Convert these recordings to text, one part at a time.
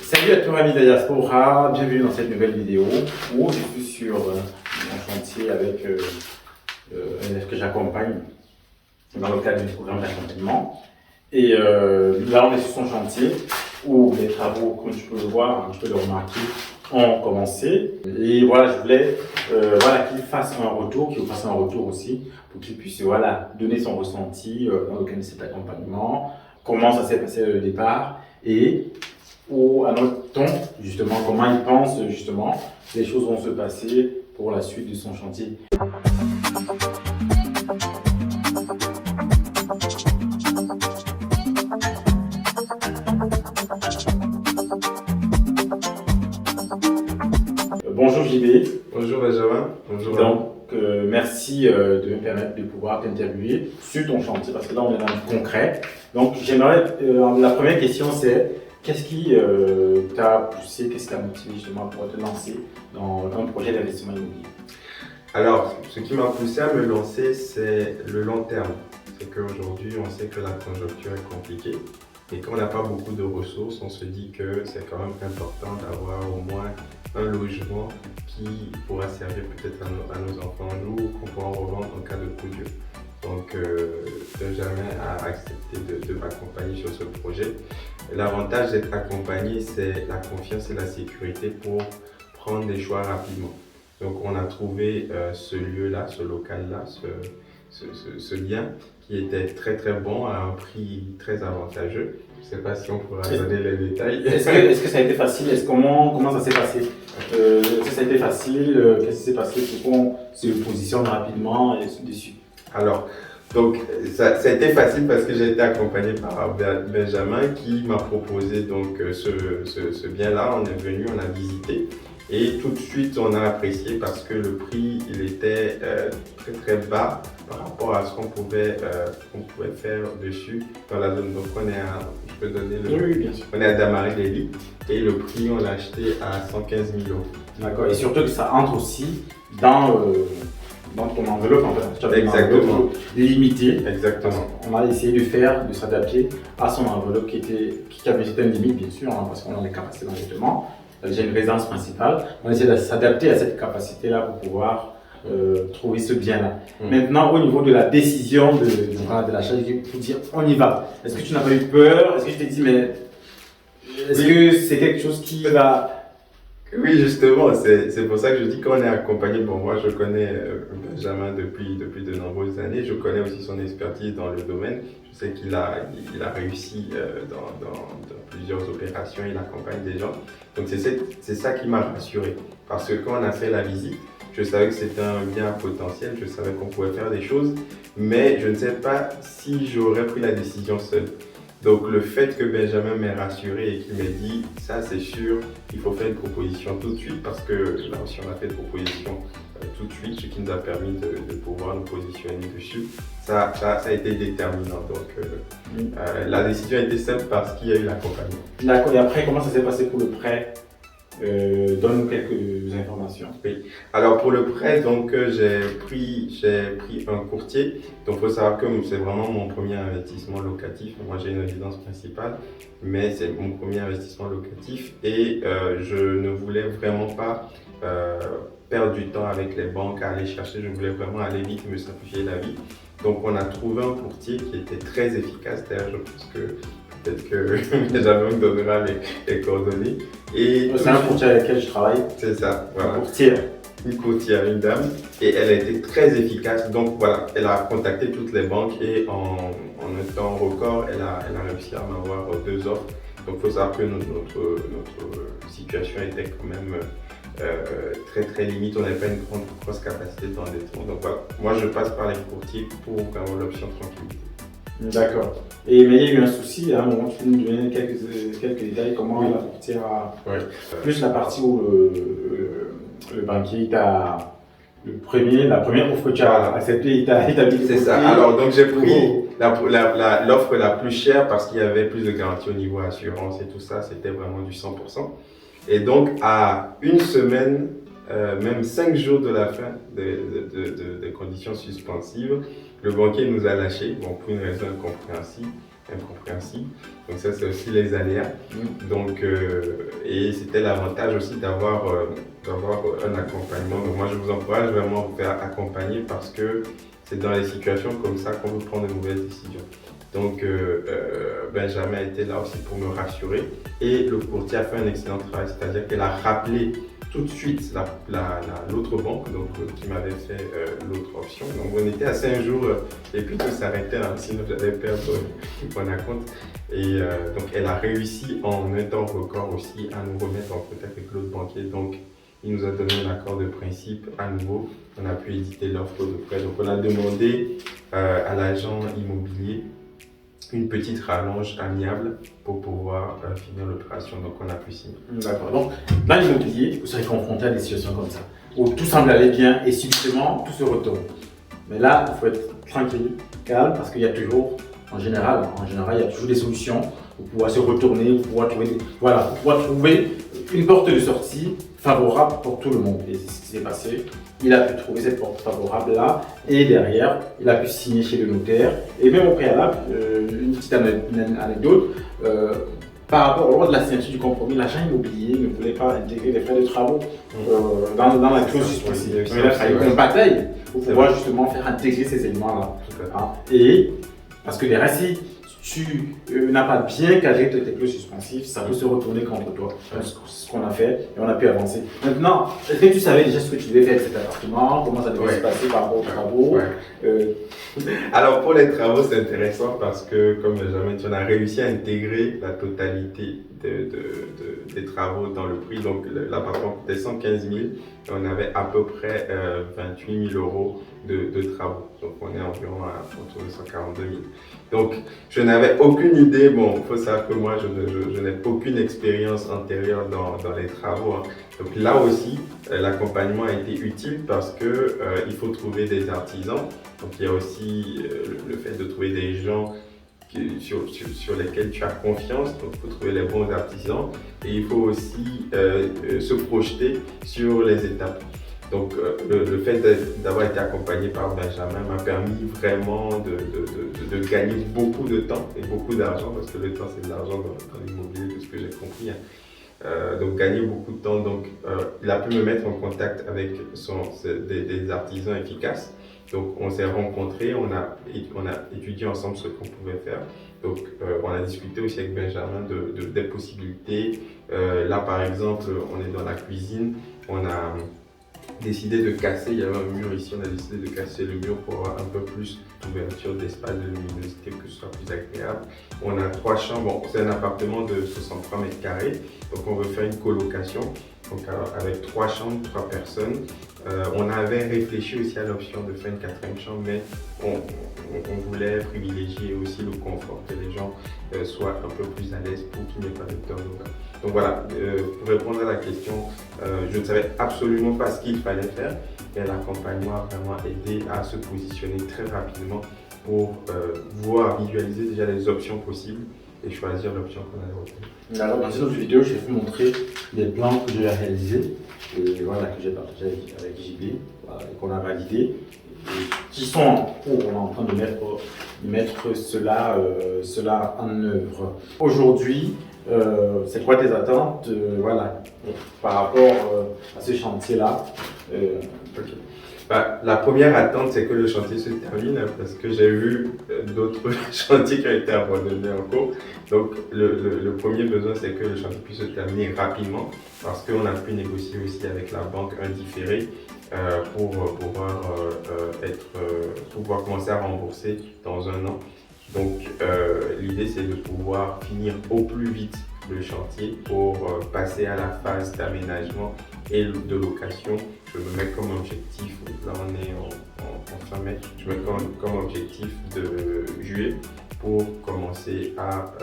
Salut à tous amis de la diaspora, bienvenue dans cette nouvelle vidéo où je suis sur mon chantier avec que j'accompagne dans le cadre du programme d'accompagnement. Et là on est sur son chantier où les travaux, comme tu peux le voir, tu peux le remarquer, ont commencé. Et voilà, je voulais qu'il fasse un retour, qu'il vous fasse un retour aussi pour qu'il puisse donner son ressenti dans le cadre de cet accompagnement, comment ça s'est passé au départ et ou à notre ton, justement, comment il pense, justement, les choses vont se passer pour la suite de son chantier. Bonjour JB. Bonjour Benjamin. Bonjour. Donc, merci de me permettre de pouvoir t'interviewer sur ton chantier, parce que là, on est dans le concret. Donc, j'aimerais, la première question, c'est qu'est-ce qui t'a poussé, qu'est-ce qui t'a motivé justement pour te lancer dans un projet d'investissement immobilier? Alors, ce qui m'a poussé à me lancer, c'est le long terme. C'est qu'aujourd'hui, on sait que la conjoncture est compliquée et qu'on n'a pas beaucoup de ressources, on se dit que c'est quand même important d'avoir au moins un logement qui pourra servir peut-être à nos enfants un jour, qu'on pourra revendre en cas de coup dur. Donc, Benjamin a accepté de m'accompagner sur ce projet. L'avantage d'être accompagné, c'est la confiance et la sécurité pour prendre des choix rapidement. Donc, on a trouvé ce lieu-là, ce local-là, ce lien qui était très très bon à un prix très avantageux. Je ne sais pas si on pourra donner les détails. Est-ce que ça a été facile? Comment ça s'est passé? Est-ce que ça a été facile? Qu'est-ce qui s'est passé pour qu'on se positionne rapidement et dessus? Alors, donc ça a été facile parce que j'ai été accompagné par Benjamin qui m'a proposé donc ce bien-là. On est venu, on a visité et tout de suite on a apprécié parce que le prix il était très très bas par rapport à ce qu'on pouvait faire dessus dans la zone. Donc je peux donner Oui, bien sûr. On est à Damary-Lévis et le prix on l'a acheté à 115 000 €. D'accord, et surtout que ça entre aussi dans ton enveloppe en fait. Tu avais Exactement. Une enveloppe limitée. Exactement. On a essayé de s'adapter à son enveloppe qui avait une limite bien sûr, parce qu'on a les capacités d'endettement. J'ai une résidence principale. On a essayé de s'adapter à cette capacité-là pour pouvoir trouver ce bien-là. Maintenant, au niveau de la décision de l'achat, pour dire on y va. Est-ce que tu n'as pas eu peur? Est-ce que je t'ai dit mais est-ce que c'est quelque chose qui va... Oui, justement, c'est pour ça que je dis qu'on est accompagné. Bon, moi, je connais Benjamin depuis de nombreuses années. Je connais aussi son expertise dans le domaine. Je sais qu'il a réussi dans plusieurs opérations. Il accompagne des gens. Donc, c'est ça qui m'a rassuré. Parce que quand on a fait la visite, je savais que c'était un bien potentiel. Je savais qu'on pouvait faire des choses. Mais je ne sais pas si j'aurais pris la décision seul. Donc le fait que Benjamin m'ait rassuré et qu'il m'ait dit ça c'est sûr, il faut faire une proposition tout de suite parce que là aussi on a fait une proposition tout de suite, ce qui nous a permis de pouvoir nous positionner dessus. Ça a été déterminant. Donc la décision a été simple parce qu'il y a eu l'accompagnement. D'accord, et après comment ça s'est passé pour le prêt? Donne-nous quelques informations. Oui. Alors pour le prêt, donc j'ai pris un courtier. Donc il faut savoir que c'est vraiment mon premier investissement locatif. Moi j'ai une résidence principale, mais c'est mon premier investissement locatif et je ne voulais vraiment pas perdre du temps avec les banques à aller chercher. Je voulais vraiment aller vite et me simplifier la vie. Donc on a trouvé un courtier qui était très efficace. D'ailleurs je pense que peut-être que Benjamin me donnera les coordonnées. C'est un courtier avec lequel je travaille. C'est ça, voilà. Une courtière, une dame, et elle a été très efficace. Donc voilà, elle a contacté toutes les banques et en un temps record, elle a réussi à m'avoir 2 offres. Donc il faut savoir que notre situation était quand même très très limite. On n'avait pas une grosse capacité d'endettement. Donc voilà, moi je passe par les courtiers pour avoir l'option tranquillité. D'accord. Mais il y a eu un souci, à un moment, tu peux nous donner quelques détails, comment la courtière a... Ouais. Plus la partie où le banquier t'a... La première offre que tu as acceptée, il t'a dit... C'est ça. Alors, donc j'ai pris l'offre la plus chère parce qu'il y avait plus de garantie au niveau assurance et tout ça, c'était vraiment du 100%. Et donc, à une semaine, même 5 jours de la fin des conditions suspensives, le banquier nous a lâchés, bon, pour une raison incompréhensible. incompréhensible. Donc ça, c'est aussi les aléas. Donc, et c'était l'avantage aussi d'avoir un accompagnement. Donc moi, je vous encourage vraiment à vous faire accompagner parce que c'est dans les situations comme ça qu'on peut prendre de nouvelles décisions. Donc Benjamin était là aussi pour me rassurer et le courtier a fait un excellent travail, c'est-à-dire qu'elle a rappelé tout de suite l'autre banque donc, qui m'avait fait l'autre option. Donc on était à 5 jours et puis tout s'arrêtait, hein, sinon j'allais perdre mon acompte. Et donc elle a réussi en un temps record aussi à nous remettre en contact avec l'autre banquier. Donc il nous a donné un accord de principe à nouveau. On a pu éditer l'offre de prêt. Donc on a demandé à l'agent immobilier une petite rallonge amiable pour pouvoir finir l'opération. Donc on a pu signer. D'accord. Donc dans l'immobilier, vous serez confronté à des situations comme ça, où tout semble aller bien et subitement tout se retourne. Mais là, il faut être tranquille, calme, parce qu'il y a toujours, en général, il y a toujours des solutions pour pouvoir se retourner, pour pouvoir trouver une porte de sortie favorable pour tout le monde. Et c'est ce qui s'est passé. Il a pu trouver cette porte favorable là, et derrière, il a pu signer chez le notaire. Et même au préalable, une petite anecdote, par rapport au moment de la signature du compromis, l'agent immobilier ne voulait pas intégrer les frais de travaux dans la clause suspensive. Il a fallu qu'on bataille pour pouvoir justement faire intégrer ces éléments-là. Hein. Et parce que les récits, tu n'as pas bien cadré tes clauses suspensives, ça peut se retourner contre toi. C'est ce qu'on a fait et on a pu avancer. Maintenant, est-ce que tu savais déjà ce que tu devais faire avec cet appartement, comment ça devait se passer par rapport aux travaux? Alors pour les travaux, c'est intéressant parce que, comme Benjamin, tu as réussi à intégrer la totalité des travaux dans le prix. Donc l'appartement coûtait 115 000 et on avait à peu près 28 000 euros de travaux. Donc on est environ autour de 142 000. Donc je n'avais aucune idée, bon, il faut savoir que moi je n'ai aucune expérience antérieure dans les travaux. Hein. Donc là aussi, l'accompagnement a été utile parce que il faut trouver des artisans. Donc il y a aussi le fait de trouver des gens sur lesquels tu as confiance, donc il faut trouver les bons artisans et il faut aussi se projeter sur les étapes. Donc le fait d'avoir été accompagné par Benjamin m'a permis vraiment de gagner beaucoup de temps et beaucoup d'argent, parce que le temps c'est de l'argent dans l'immobilier, de ce que j'ai compris. Hein. Donc gagner beaucoup de temps, donc il a pu me mettre en contact avec des artisans efficaces. Donc on s'est rencontrés, on a étudié ensemble ce qu'on pouvait faire. Donc on a discuté aussi avec Benjamin des possibilités. Là par exemple, on est dans la cuisine, on a décidé de casser, il y avait un mur ici, on a décidé de casser le mur pour avoir un peu plus d'ouverture, d'espace, de luminosité, que ce soit plus agréable. On a 3 chambres, bon, c'est un appartement de 63 mètres carrés, donc on veut faire une colocation, donc avec 3 chambres, 3 personnes. On avait réfléchi aussi à l'option de faire une 4e chambre, mais on voulait privilégier aussi le confort, que les gens soient un peu plus à l'aise pour qu'il n'y ait pas de turnover. Donc voilà, pour répondre à la question, je ne savais absolument pas ce qu'il fallait faire et l'accompagnement a vraiment aidé à se positionner très rapidement pour visualiser déjà les options possibles et choisir l'option qu'on allait retenir. Alors dans cette autre vidéo, je vais vous montrer les plans que j'ai réalisés et voilà, que j'ai partagé avec JB, voilà, et qu'on a validé, et qui sont en cours. On est en train de mettre cela en œuvre. Aujourd'hui, c'est quoi tes attentes voilà, par rapport à ce chantier-là? Okay. La première attente, c'est que le chantier se termine, parce que j'ai vu d'autres chantiers qui ont été abandonnés en cours. Donc le premier besoin, c'est que le chantier puisse se terminer rapidement, parce qu'on a pu négocier aussi avec la banque un différé pour pouvoir commencer à rembourser dans 1 an. Donc l'idée, c'est de pouvoir finir au plus vite le chantier pour passer à la phase d'aménagement et de location. Je me mets comme objectif, là on est en fin mai, je me mets comme objectif de juillet pour commencer à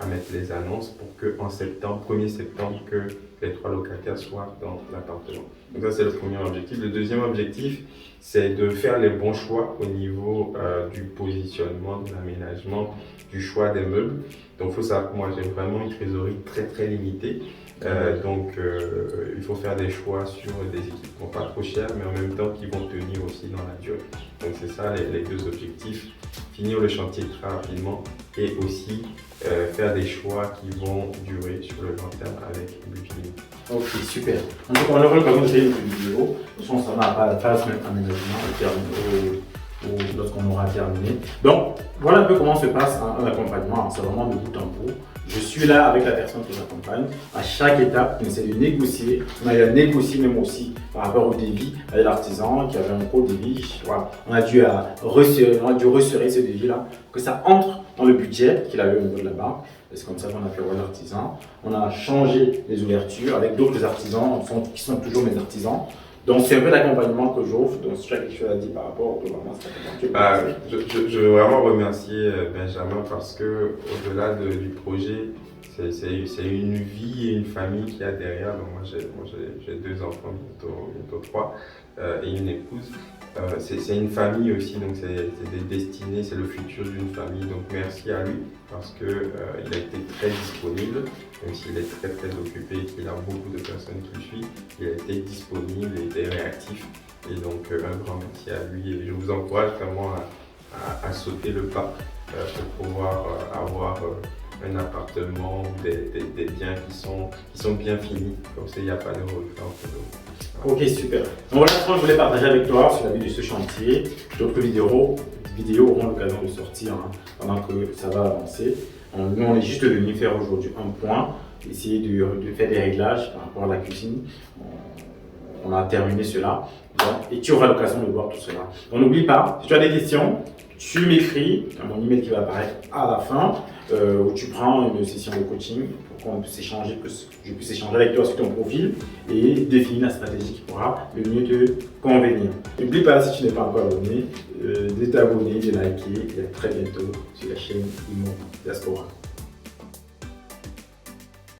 mettre les annonces pour qu'en septembre, 1er septembre, que les 3 locataires soient dans l'appartement. Donc ça c'est le premier objectif. Le deuxième objectif, c'est de faire les bons choix au niveau du positionnement, de l'aménagement, du choix des meubles. Donc il faut savoir que moi j'ai vraiment une trésorerie très limitée. Donc il faut faire des choix sur des équipements pas trop chers, mais en même temps qui vont tenir aussi dans la durée. Donc c'est ça les 2 objectifs finir le chantier très rapidement et aussi faire des choix qui vont durer sur le long terme avec Bluefin. Ok, super. Donc, on aura l'occasion de faire une vidéo. De toute façon, ça n'a pas à faire un aménagement lorsqu'on aura terminé. Donc, voilà un peu comment se passe un accompagnement. C'est vraiment de bout en bout. Je suis là avec la personne qui m'accompagne. À chaque étape, on essaie de négocier. On a négocié même aussi par rapport au devis avec l'artisan qui avait un gros devis. Voilà. On a dû resserrer ce devis-là, que ça entre dans le budget qu'il avait au niveau de la banque. C'est comme ça qu'on a fait voir l'artisan. On a changé les ouvertures avec d'autres artisans qui sont toujours mes artisans. Donc c'est un peu l'accompagnement que j'offre. Donc si tu as quelque chose à dire par rapport au gouvernement, je veux vraiment remercier Benjamin parce que au-delà du projet, c'est une vie et une famille qu'il y a derrière. Donc moi j'ai 2 enfants, bientôt 3 et une épouse. C'est une famille aussi, donc c'est des destinées, c'est le futur d'une famille. Donc merci à lui parce que il a été très disponible, même s'il est très occupé, qu'il a beaucoup de personnes qui le suivent. Il a été disponible, il était réactif. Et donc un grand merci à lui. Et je vous encourage vraiment à sauter le pas pour pouvoir avoir un appartement, des biens qui sont bien finis. Comme ça, il n'y a pas de reflet entre nous. Ok, super. Donc voilà ce que je voulais partager avec toi sur la vie de ce chantier. D'autres vidéos auront l'occasion de sortir pendant que ça va avancer. Nous, on est juste venu faire aujourd'hui un point, essayer de faire des réglages par rapport à la cuisine. On a terminé cela. Et tu auras l'occasion de voir tout cela. Donc n'oublie pas, si tu as des questions, tu m'écris à mon email qui va apparaître à la fin, où tu prends une session de coaching pour qu'on puisse échanger, que je puisse échanger avec toi sur ton profil et définir la stratégie qui pourra le mieux te convenir. N'oublie pas, si tu n'es pas encore abonné, de t'abonner, de liker et à très bientôt sur la chaîne Immo Diaspora.